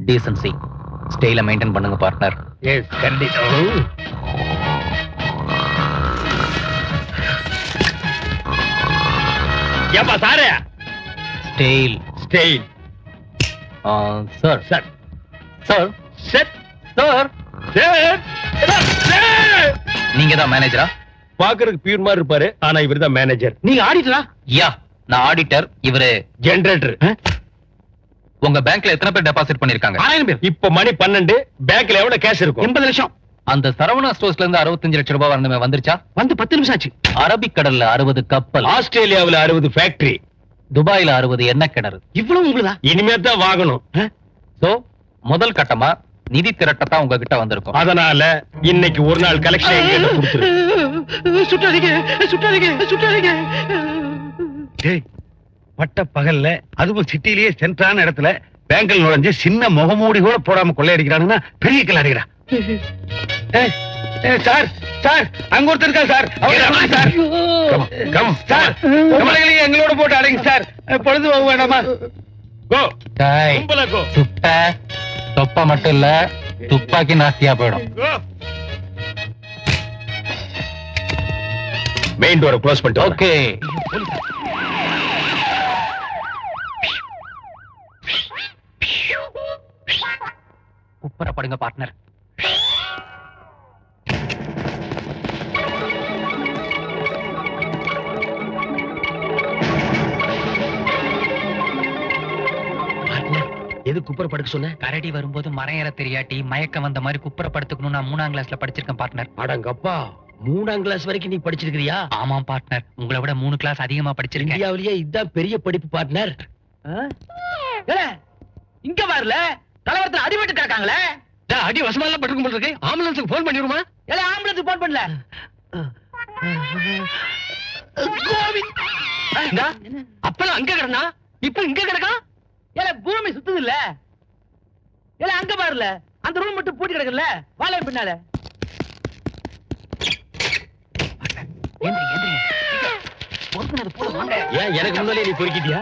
Decency ஸ்டைல maintain பண்ணுங்க partner. S கண்டிப்பா. ஏப்பா சாரே style style sir sir sir set sir sir. நீங்க தான் மேனேஜரா? பாக்குறதுக்கு பியூர் மாதிரி இருப்பாரு, ஆனா இவர்தான் மேனேஜர். நீங்க ஆடிட்டரா? யா, நான் ஆடிட்டர். இவரு ஜெனரேட்டர். உங்க பேங்க்ல எத்தனை பேர் டெபாசிட் பண்ணிருக்காங்க? 6000 பேர். இப்ப மணி 12. பேங்க்ல எவ்வளவு கேஷ் இருக்கும்? 80 லட்சம். அந்த சரவணா ஸ்டோர்ஸ்ல இருந்து 65 லட்சம் ரூபாய் வரணுமே, வந்துருச்சா? வந்து 10 நிமிஷம் ஆச்சு. அரபிக் கடல்ல 60 கப்பல், ஆஸ்திரேலியாவுல 60 ஃபேக்டரி, துபாயில 60 எண்ணெய் கிணறு. இவ்வளவு உங்களுதா? இனிமே தான் வாங்கணும். சோ முதல் கட்டமா நிதி திரட்டத்தான் உங்ககிட்ட வந்திருக்கும். அதனால இன்னைக்கு ஒரு நாள் கலெக்ஷன் எங்கிட்ட கொடுத்துரு. சுட்டாதீங்க சுட்டாதீங்க சுட்டாதீங்க. டேய், பட்ட பகல்ல அதுவும் சிட்டிலேயே சென்ட்ரான இடத்துல பேங்க்ல நுழைஞ்சு சின்ன முகமூடி கூட போடாம கொள்ளையடிக்கிறானுன்னா பெரிய கிளாடிக்கிறா. சார் சார், அங்க ஒருத்தர் இருக்கா சார். சார் கம் சார், கமலங்களையும் எங்களோட போட்டு அடைங்க சார். பொழுது போக வேண்டாமா? கோ டேய், கும்பல கோ சுட்ட தொப்ப மட்டும் இல்ல, துப்பாக்கி நாஸ்தியா போயிடும். கோ. மெயின் டோரை க்ளோஸ் பண்ணிட்டு வாங்க. ஓகே. குப்புறப்படுங்க பார்ட்னர். எது குப்பர் படுக்க சொன்ன? கரடி வரும்போது மரம் ஏற தெரியாட்டி மயக்கம் வந்த மாதிரி குப்புறப்படுத்துக்கணும். நான் 3ஆம் கிளாஸ்ல படிச்சிருக்கேன் பார்ட்னர். அடங்கப்பா, 3ஆம் கிளாஸ் வரைக்கும் நீ படிச்சிருக்கிறியா? ஆமா பார்ட்னர், உங்களை விட 3 கிளாஸ் அதிகமா படிச்சிருக்கேன். இந்தியாவிலேயே இதுதான் பெரிய படிப்பு பார்ட்னர். இங்க வரல, கலவரத்துல அடிபட்டு கிடக்காங்களே. அடி வசமா எல்லாம் பட்டுக்கும் போல இருக்கு. ஆம்புலன்ஸுக்கு போன் பண்ணிடுமா? ஏல ஆம்புலன்ஸுக்கு போன் பண்ணல. கோவிந்த், அப்பெல்லாம் அங்க கிடந்தா இப்ப இங்க கிடக்கா? ஏல பூமி சுத்துது இல்ல? ஏல அங்க பாருல, அந்த ரூம் மட்டும் பூட்டி கிடக்குல்ல, வாழை பின்னால. ஏந்திரிங்க, ஏந்திரிங்க. பொறுத்துனது போல வாங்க. ஏன் எனக்கு முன்னாலே நீ பொறுக்கிட்டியா?